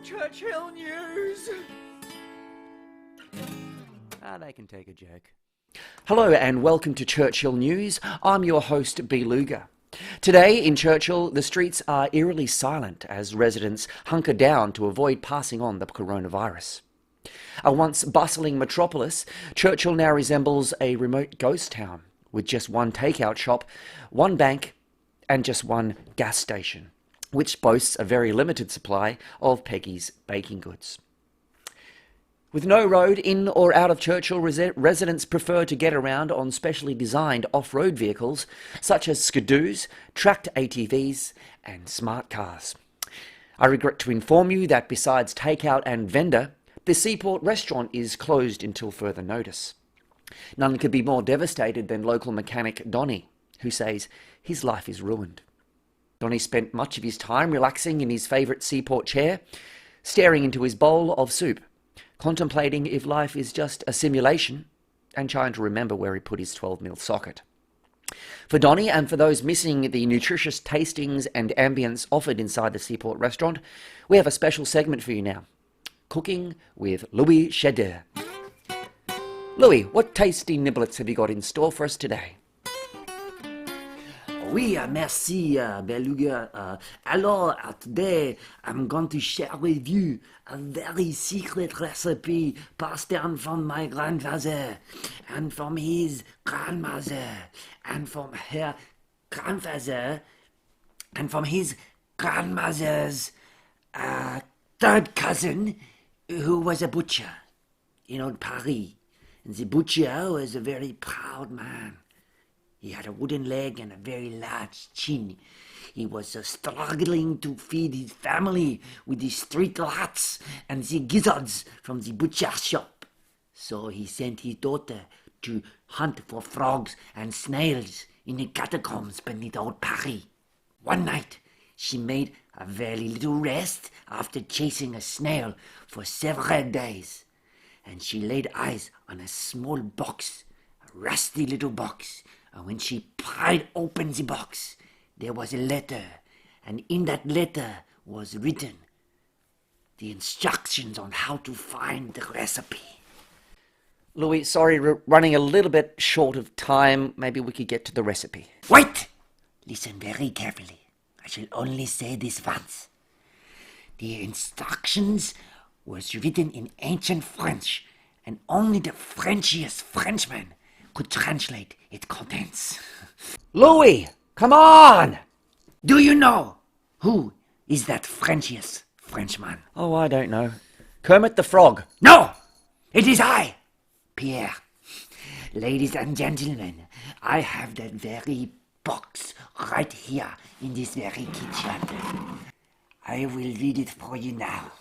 Churchill News! They can take a joke. Hello and welcome to Churchill News. I'm your host, B. Luger. Today in Churchill, the streets are eerily silent as residents hunker down to avoid passing on the coronavirus. A once bustling metropolis, Churchill now resembles a remote ghost town with just one takeout shop, one bank and just one gas station, which boasts a very limited supply of Peggy's baking goods. With no road in or out of Churchill, residents prefer to get around on specially designed off-road vehicles such as skidoos, tracked ATVs and smart cars. I regret to inform you that besides takeout and vendor, the Seaport restaurant is closed until further notice. None could be more devastated than local mechanic Donny, who says his life is ruined. Donny spent much of his time relaxing in his favourite Seaport chair, staring into his bowl of soup, contemplating if life is just a simulation and trying to remember where he put his 12mm socket. For Donny and for those missing the nutritious tastings and ambience offered inside the Seaport restaurant, we have a special segment for you now. Cooking with Louis Cheder. Louis, what tasty niblets have you got in store for us today? Oui, merci, Beluga. Alors, today I'm going to share with you a very secret recipe passed down from my grandfather, and from his grandmother, and from her grandfather, and from his grandmother's third cousin, who was a butcher in old Paris. And the butcher was a very proud man. He had a wooden leg and a very large chin. He was struggling to feed his family with the street rats and the gizzards from the butcher shop. So he sent his daughter to hunt for frogs and snails in the catacombs beneath old Paris. One night, she made a very little rest after chasing a snail for several days. And she laid eyes on a small box, a rusty little box. And when she pried open the box, there was a letter, and in that letter was written the instructions on how to find the recipe. Louis, sorry, we're running a little bit short of time. Maybe we could get to the recipe. Wait! Listen very carefully. I shall only say this once. The instructions was written in ancient French, and only the Frenchiest Frenchman could translate its contents. Louis, come on! Do you know who is that Frenchiest Frenchman? Oh, I don't know. Kermit the Frog. No! It is I, Pierre. Ladies and gentlemen, I have that very box right here in this very kitchen. I will read it for you now.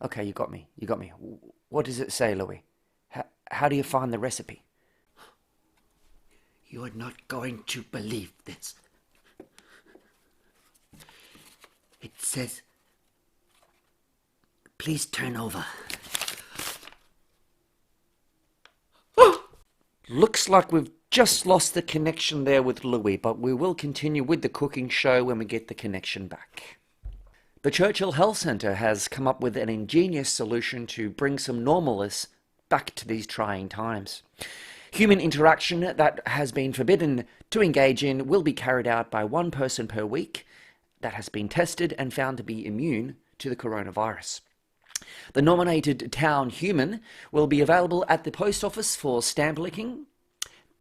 Okay, you got me. What does it say, Louis? How do you find the recipe? You're not going to believe this. It says, please turn over. Looks like we've just lost the connection there with Louis, but we will continue with the cooking show when we get the connection back. The Churchill Health Centre has come up with an ingenious solution to bring some normalness back to these trying times. Human interaction that has been forbidden to engage in will be carried out by one person per week that has been tested and found to be immune to the coronavirus. The nominated town human will be available at the post office for stamp licking,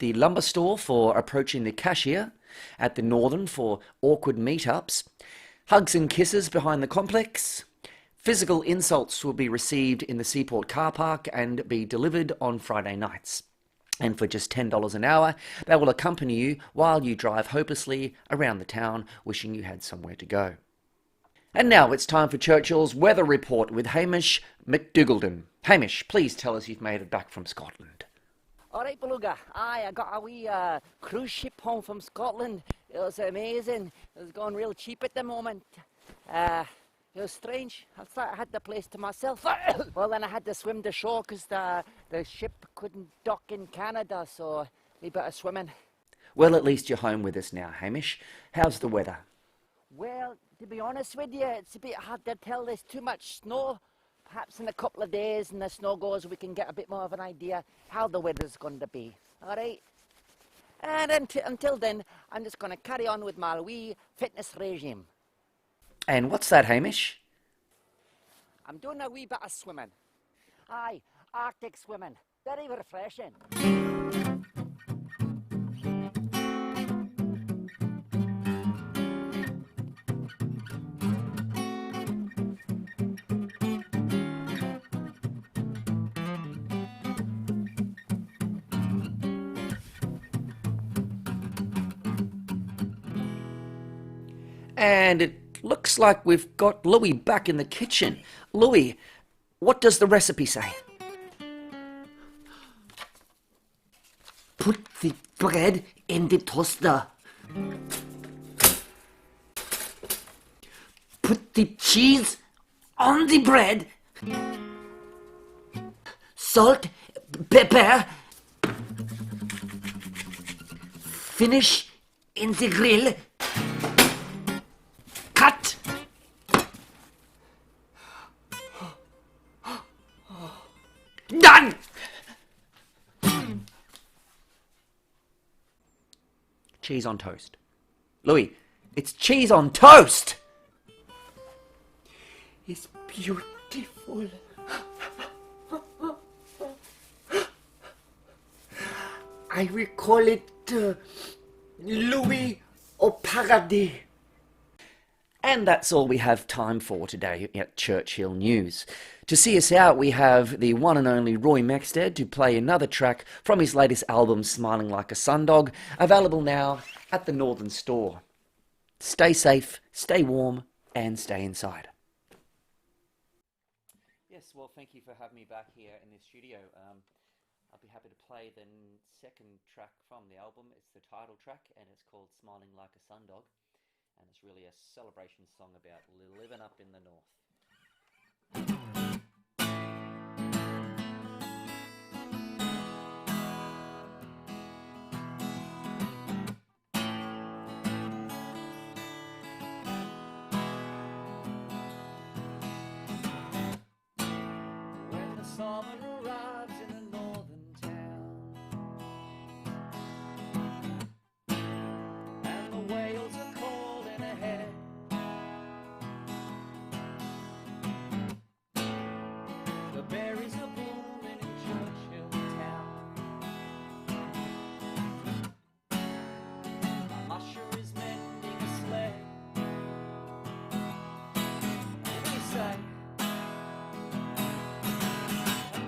the lumber store for approaching the cashier, at the Northern for awkward meetups, hugs and kisses behind the complex. Physical insults will be received in the Seaport car park and be delivered on Friday nights. And for just $10 an hour, they will accompany you while you drive hopelessly around the town, wishing you had somewhere to go. And now it's time for Churchill's weather report with Hamish McDougaldon. Hamish, please tell us you've made it back from Scotland. All right, Beluga. Aye, I got a wee cruise ship home from Scotland. It was amazing. It was going real cheap at the moment. It was strange. I thought I had the place to myself. Well, then I had to swim to shore because the ship couldn't dock in Canada, so we better swimming. Well, at least you're home with us now, Hamish. How's the weather? Well, to be honest with you, it's a bit hard to tell. There's too much snow. Perhaps in a couple of days and the snow goes, we can get a bit more of an idea how the weather's going to be. All right? And until then, I'm just going to carry on with my wee fitness regime. And what's that, Hamish? I'm doing a wee bit of swimming. Aye, Arctic swimming. Very refreshing. And it looks like we've got Louis back in the kitchen. Louis, what does the recipe say? Put the bread in the toaster. Put the cheese on the bread. Salt, pepper. Finish in the grill. Cut. Done. Cheese on toast. Louis, it's cheese on toast! It's beautiful. I will call it Louis au Paradis. And that's all we have time for today at Churchill News. To see us out, we have the one and only Roy Mexted to play another track from his latest album, Smiling Like a Sundog, available now at the Northern Store. Stay safe, stay warm, and stay inside. Yes, well, thank you for having me back here in the studio. I'll be happy to play the second track from the album. It's the title track, and it's called Smiling Like a Sundog. And it's really a celebration song about living up in the north. When the summer arrives in a northern town and the whales are cold in ahead, the berries are blooming in Churchill town. My musher is mending a sleigh. We say, and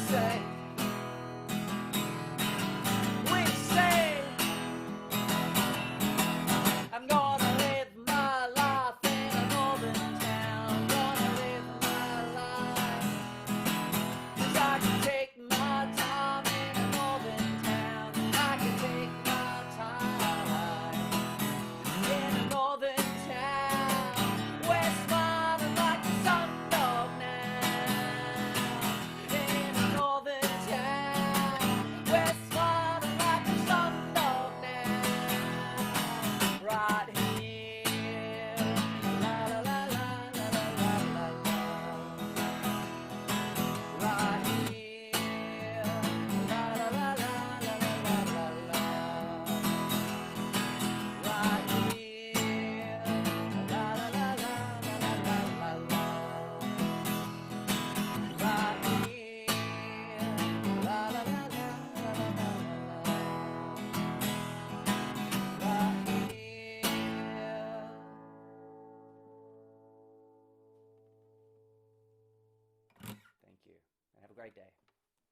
say, we say, I'm gonna live my life in a northern town. Gonna live my life, 'cause I can take my time in a northern town. I can take my time in a northern town. We're smiling like the sun dog now. In a northern town, we're smiling like the sun dog now. Right here, la la la la la la la la. Right here, la la la la la la la la. Right here, la la la la la la la la. Right here, la la la la la la la la. Right here, la la la la la la la la. Thank you, and have a great day.